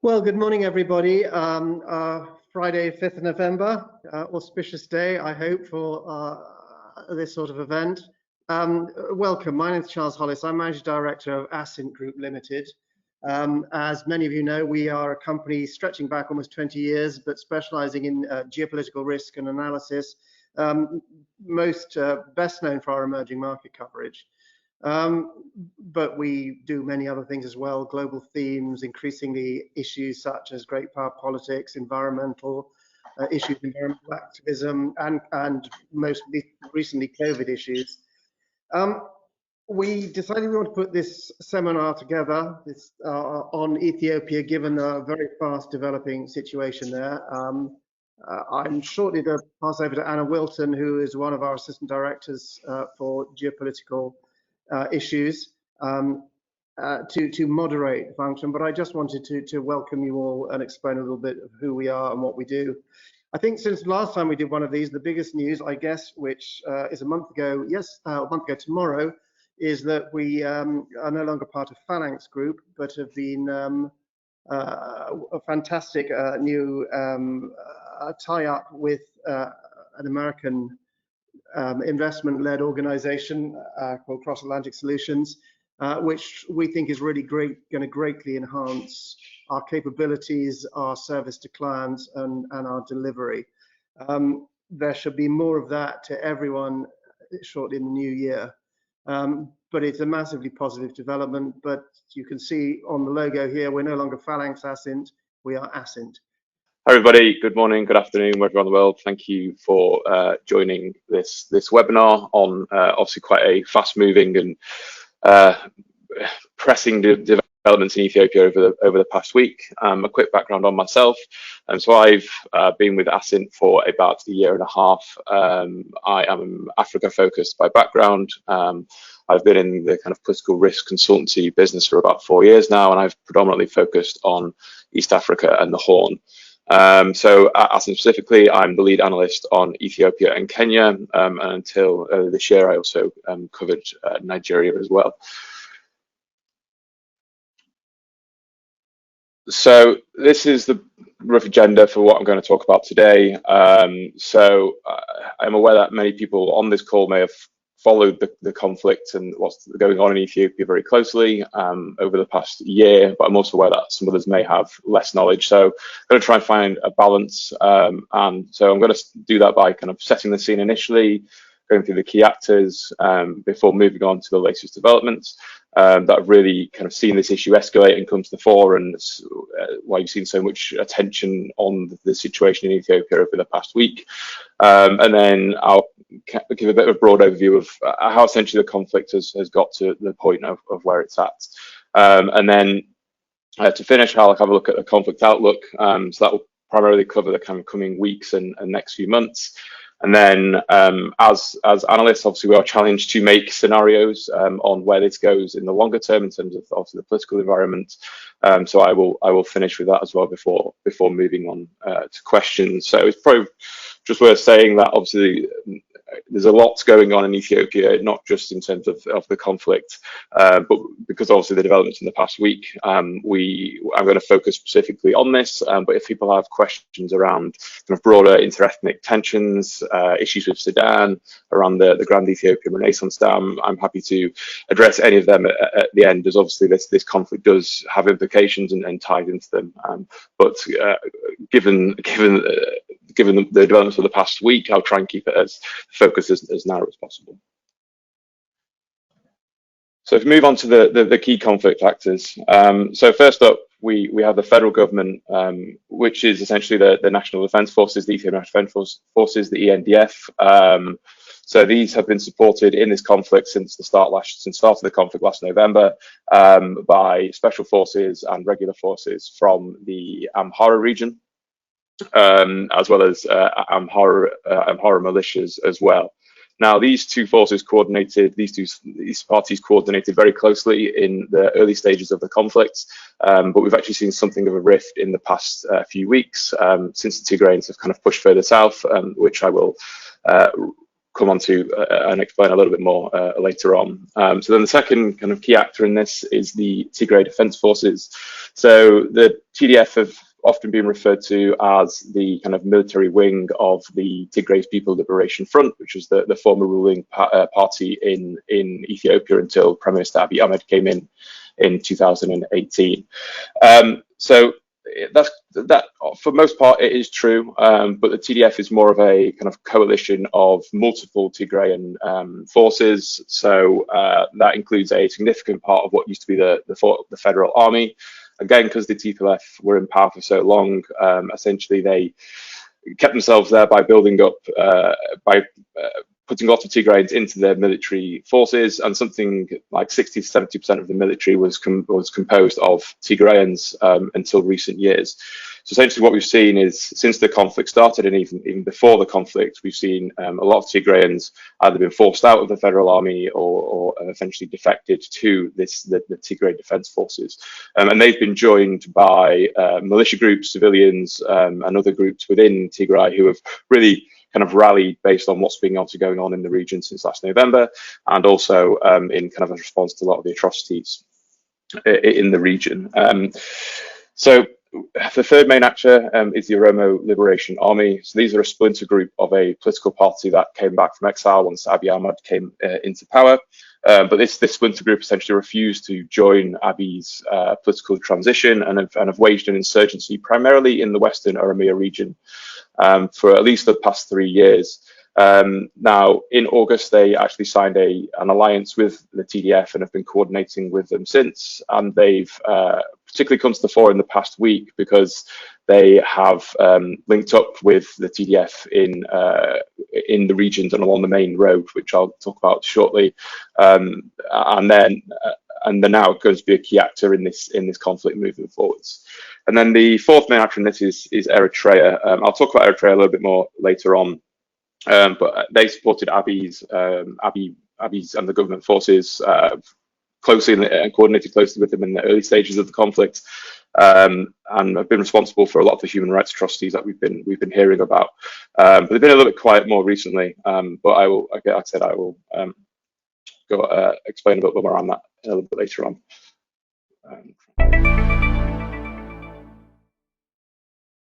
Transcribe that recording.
Well, good morning, everybody. Friday, 5th of November, auspicious day, I hope, for this sort of event. Welcome. My name is Charles Hollis. I'm Managing Director of Ascent Group Limited. As many of you know, we are a company stretching back almost 20 years, but specializing in geopolitical risk and analysis, best known for our emerging market coverage. But we do many other things as well, global themes, increasingly issues such as great power politics, environmental issues, environmental activism, and most recently COVID issues. We decided we want to put this seminar together on Ethiopia, given a very fast developing situation there. I'm shortly to pass over to Anna Wilton, who is one of our assistant directors for geopolitical issues to moderate the function, but I just wanted to welcome you all and explain a little bit of who we are and what we do. I think since last time we did one of these, the biggest news, I guess, which is a month ago tomorrow, is that we are no longer part of Phalanx Group, but have been a fantastic new tie-up with an American investment-led organization called Cross Atlantic Solutions, which we think is really going to greatly enhance our capabilities, our service to clients, and our delivery. There should be more of that to everyone shortly in the new year. But it's a massively positive development. But you can see on the logo here, we're no longer Phalanx Ascent, we are Ascent. Hi everybody, good morning, good afternoon, wherever around the world. Thank you for joining this webinar on obviously quite a fast-moving and pressing developments in Ethiopia over the past week. A quick background on myself. So I've been with Ascent for about a year and a half. I am Africa focused by background. I've been in the kind of political risk consultancy business for about 4 years now, and I've predominantly focused on East Africa and the Horn. So at Ascent specifically, I'm the lead analyst on Ethiopia and Kenya, and until this year I also covered Nigeria as well. So this is the rough agenda for what I'm going to talk about today. So I'm aware that many people on this call may have followed the conflict and what's going on in Ethiopia very closely over the past year, but I'm also aware that some others may have less knowledge. So I'm going to try and find a balance, and so I'm going to do that by kind of setting the scene initially, going through the key actors before moving on to the latest developments that have really kind of seen this issue escalate and come to the fore, and why you've seen so much attention on the situation in Ethiopia over the past week. And then I'll give a bit of a broad overview of how essentially the conflict has got to the point of where it's at. And then to finish, I'll have a look at the conflict outlook. So that will primarily cover the kind of coming weeks and next few months. And then as analysts, obviously we are challenged to make scenarios on where this goes in the longer term in terms of obviously the political environment. So I will finish with that as well before moving on to questions. So it's probably just worth saying that obviously there's a lot going on in Ethiopia, not just in terms of the conflict, but because obviously the developments in the past week, I'm going to focus specifically on this. But if people have questions around kind of broader interethnic tensions, issues with Sudan, around the Grand Ethiopian Renaissance Dam, I'm happy to address any of them at the end, as obviously this conflict does have implications and ties into them. But given the developments of the past week, I'll try and keep it as focused as narrow as possible. So if we move on to the key conflict actors. So first up, we have the federal government, which is essentially the National Defence Forces, the Ethiopian National Defence Forces, the ENDF. So these have been supported in this conflict since the start of the conflict last November by special forces and regular forces from the Amhara region, as well as Amhara militias as well. Now, these two parties coordinated very closely in the early stages of the conflict, but we've actually seen something of a rift in the past few weeks since the Tigrayans have kind of pushed further south, which I will come on to and explain a little bit more later on. So then the second kind of key actor in this is the Tigray Defense Forces. So the TDF have often been referred to as the kind of military wing of the Tigray People Liberation Front, which was the former ruling party in Ethiopia until Prime Minister Abiy Ahmed came in 2018. So that for most part it is true, but the TDF is more of a kind of coalition of multiple Tigrayan forces. So that includes a significant part of what used to be the federal army. Again, because the TPLF were in power for so long, essentially they kept themselves there by building up, putting lots of Tigrayans into their military forces, and something like 60 to 70% of the military was composed of Tigrayans until recent years. So essentially what we've seen is, since the conflict started, and even before the conflict, we've seen a lot of Tigrayans either been forced out of the federal army or eventually defected to the Tigray Defense Forces. And they've been joined by militia groups, civilians, and other groups within Tigray who have really kind of rallied based on what's been going on in the region since last November, and also in kind of a response to a lot of the atrocities in the region. So the third main actor is the Oromo Liberation Army. So these are a splinter group of a political party that came back from exile once Abiy Ahmed came into power. But this splinter group essentially refused to join Abiy's political transition and have waged an insurgency primarily in the Western Oromia region for at least the past 3 years. Now, in August, they actually signed an alliance with the TDF and have been coordinating with them since. And they've particularly come to the fore in the past week because they have linked up with the TDF in the regions and along the main road, which I'll talk about shortly. And they're now going to be a key actor in this conflict moving forwards. And then the fourth main actor in this is Eritrea. I'll talk about Eritrea a little bit more later on. But they supported Abiy's and the government forces closely and coordinated closely with them in the early stages of the conflict, and have been responsible for a lot of the human rights atrocities that we've been hearing about. But they've been a little bit quiet more recently. But I will, like I said, I will go explain a bit more on that a little bit later on.